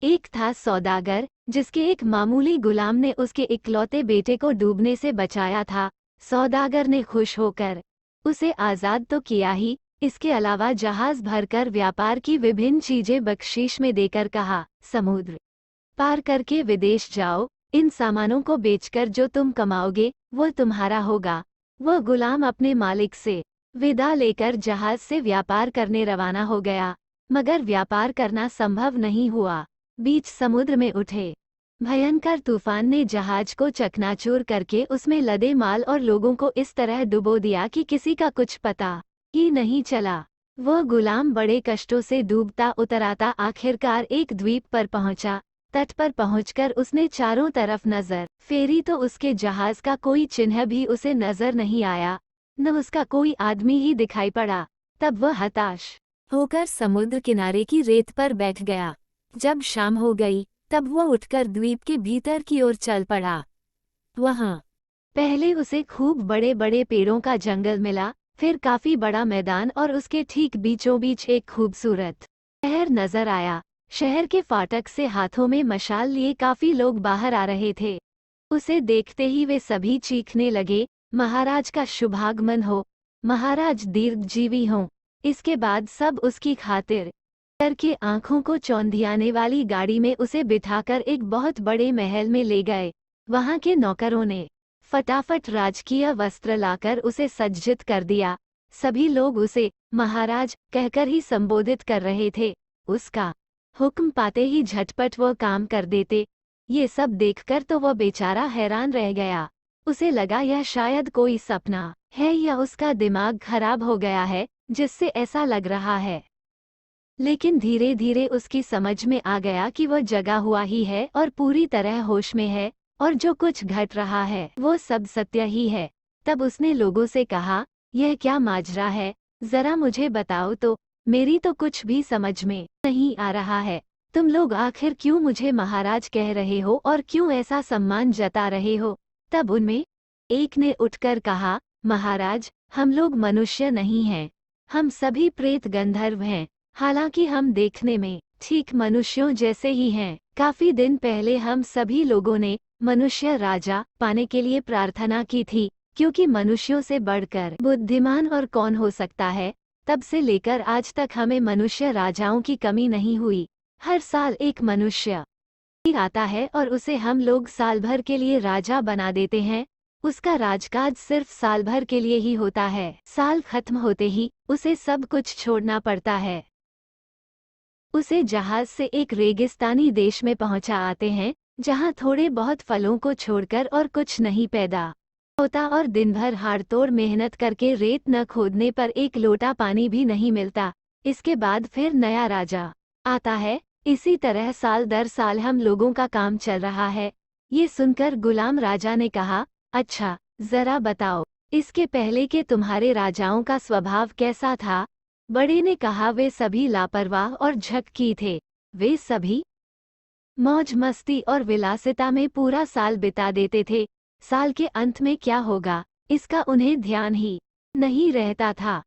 एक था सौदागर, जिसके एक मामूली गुलाम ने उसके इकलौते बेटे को डूबने से बचाया था। सौदागर ने खुश होकर उसे आज़ाद तो किया ही, इसके अलावा जहाज भरकर व्यापार की विभिन्न चीजें बख्शीश में देकर कहा, समुद्र पार करके विदेश जाओ, इन सामानों को बेचकर जो तुम कमाओगे वो तुम्हारा होगा। वह गुलाम अपने मालिक से विदा लेकर जहाज से व्यापार करने रवाना हो गया, मगर व्यापार करना संभव नहीं हुआ। बीच समुद्र में उठे भयंकर तूफान ने जहाज को चकनाचूर करके उसमें लदे माल और लोगों को इस तरह डुबो दिया कि किसी का कुछ पता ही नहीं चला। वह गुलाम बड़े कष्टों से डूबता उतराता आखिरकार एक द्वीप पर पहुंचा। तट पर पहुंचकर उसने चारों तरफ नजर फेरी तो उसके जहाज का कोई चिन्ह भी उसे नजर नहीं आया, न उसका कोई आदमी ही दिखाई पड़ा। तब वह हताश होकर समुद्र किनारे की रेत पर बैठ गया। जब शाम हो गई तब वह उठकर द्वीप के भीतर की ओर चल पड़ा। वहाँ पहले उसे खूब बड़े बड़े पेड़ों का जंगल मिला, फिर काफी बड़ा मैदान और उसके ठीक बीचों बीच एक खूबसूरत शहर नजर आया। शहर के फाटक से हाथों में मशाल लिए काफी लोग बाहर आ रहे थे। उसे देखते ही वे सभी चीखने लगे, महाराज का शुभागमन हो, महाराज दीर्घजीवी हों। इसके बाद सब उसकी खातिर करके आंखों को चौंधियाने वाली गाड़ी में उसे बिठाकर एक बहुत बड़े महल में ले गए। वहां के नौकरों ने फटाफट राजकीय वस्त्र लाकर उसे सज्जित कर दिया। सभी लोग उसे महाराज कहकर ही संबोधित कर रहे थे। उसका हुक्म पाते ही झटपट वह काम कर देते। ये सब देखकर तो वह बेचारा हैरान रह गया। उसे लगा यह शायद कोई सपना है या उसका दिमाग खराब हो गया है जिससे ऐसा लग रहा है। लेकिन धीरे धीरे उसकी समझ में आ गया कि वह जगा हुआ ही है और पूरी तरह होश में है, और जो कुछ घट रहा है वो सब सत्य ही है। तब उसने लोगों से कहा, यह क्या माजरा है, जरा मुझे बताओ तो, मेरी तो कुछ भी समझ में नहीं आ रहा है। तुम लोग आखिर क्यों मुझे महाराज कह रहे हो और क्यों ऐसा सम्मान जता रहे हो। तब उनमें एक ने उठकर कहा, महाराज हम लोग मनुष्य नहीं हैं, हम सभी प्रेत गंधर्व हैं। हालांकि हम देखने में ठीक मनुष्यों जैसे ही हैं। काफी दिन पहले हम सभी लोगों ने मनुष्य राजा पाने के लिए प्रार्थना की थी, क्योंकि मनुष्यों से बढ़कर बुद्धिमान और कौन हो सकता है। तब से लेकर आज तक हमें मनुष्य राजाओं की कमी नहीं हुई। हर साल एक मनुष्य आता है और उसे हम लोग साल भर के लिए राजा बना देते हैं। उसका राजकाज सिर्फ साल भर के लिए ही होता है। साल खत्म होते ही उसे सब कुछ छोड़ना पड़ता है। उसे जहाज से एक रेगिस्तानी देश में पहुंचा आते हैं, जहां थोड़े बहुत फलों को छोड़कर और कुछ नहीं पैदा होता और दिन भर हाड़तोड़ मेहनत करके रेत न खोदने पर एक लोटा पानी भी नहीं मिलता। इसके बाद फिर नया राजा आता है। इसी तरह साल दर साल हम लोगों का काम चल रहा है। ये सुनकर गुलाम राजा ने कहा, अच्छा जरा बताओ, इसके पहले के तुम्हारे राजाओं का स्वभाव कैसा था। बड़े ने कहा, वे सभी लापरवाह और झक्की थे। वे सभी मौज मस्ती और विलासिता में पूरा साल बिता देते थे। साल के अंत में क्या होगा इसका उन्हें ध्यान ही नहीं रहता था।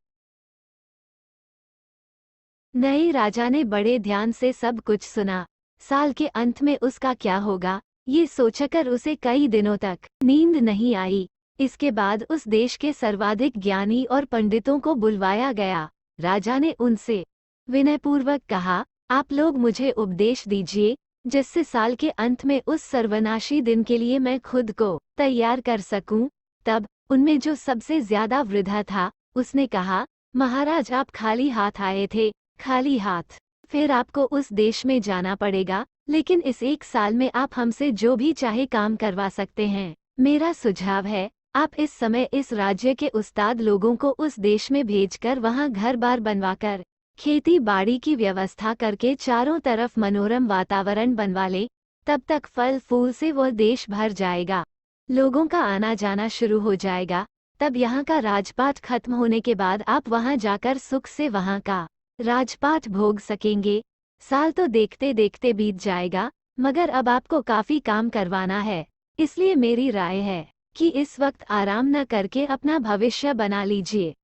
नए राजा ने बड़े ध्यान से सब कुछ सुना। साल के अंत में उसका क्या होगा ये सोचकर उसे कई दिनों तक नींद नहीं आई। इसके बाद उस देश के सर्वाधिक ज्ञानी और पंडितों को बुलवाया गया। राजा ने उनसे विनयपूर्वक कहा, आप लोग मुझे उपदेश दीजिए, जिससे साल के अंत में उस सर्वनाशी दिन के लिए मैं खुद को तैयार कर सकूं। तब उनमें जो सबसे ज्यादा वृद्धा था, उसने कहा, महाराज आप खाली हाथ आए थे। खाली हाथ फिर आपको उस देश में जाना पड़ेगा, लेकिन इस एक साल में आप हमसे जो भी चाहे काम करवा सकते हैं। मेरा सुझाव है, आप इस समय इस राज्य के उस्ताद लोगों को उस देश में भेजकर वहां घर बार बनवाकर खेती बाड़ी की व्यवस्था करके चारों तरफ मनोरम वातावरण बनवा ले। तब तक फल फूल से वह देश भर जाएगा, लोगों का आना जाना शुरू हो जाएगा। तब यहाँ का राजपाट खत्म होने के बाद आप वहां जाकर सुख से वहां का राजपाट भोग सकेंगे। साल तो देखते देखते बीत जाएगा, मगर अब आपको काफी काम करवाना है, इसलिए मेरी राय है कि इस वक्त आराम न करके अपना भविष्य बना लीजिए।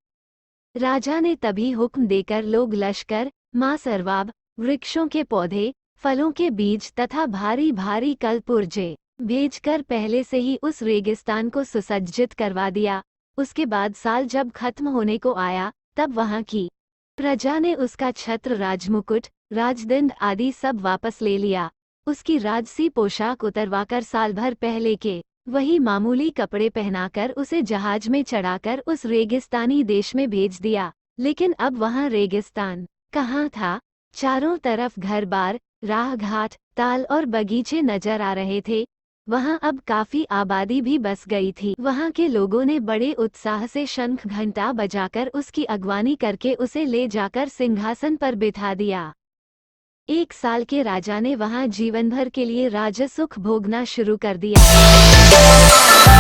राजा ने तभी हुक्म देकर लोग लश्कर, माँ सरवाब, वृक्षों के पौधे, फलों के बीज तथा भारी भारी कलपुर्जे भेजकर पहले से ही उस रेगिस्तान को सुसज्जित करवा दिया। उसके बाद साल जब खत्म होने को आया, तब वहां की प्रजा ने उसका छत्र, राजमुकुट, राजदंड आदि सब वापस ले लिया। उसकी राजसी पोशाक उतरवाकर साल भर पहले के वही मामूली कपड़े पहनाकर उसे जहाज में चढ़ाकर उस रेगिस्तानी देश में भेज दिया। लेकिन अब वहां रेगिस्तान कहाँ था? चारों तरफ घर बार, राह घाट, ताल और बगीचे नजर आ रहे थे। वहां अब काफी आबादी भी बस गई थी। वहां के लोगों ने बड़े उत्साह से शंख घंटा बजाकर उसकी अगवानी करके उसे ले जाकर सिंहासन पर बिठा दिया। 1 साल के राजा ने वहां जीवन भर के लिए राजसुख भोगना शुरू कर दिया।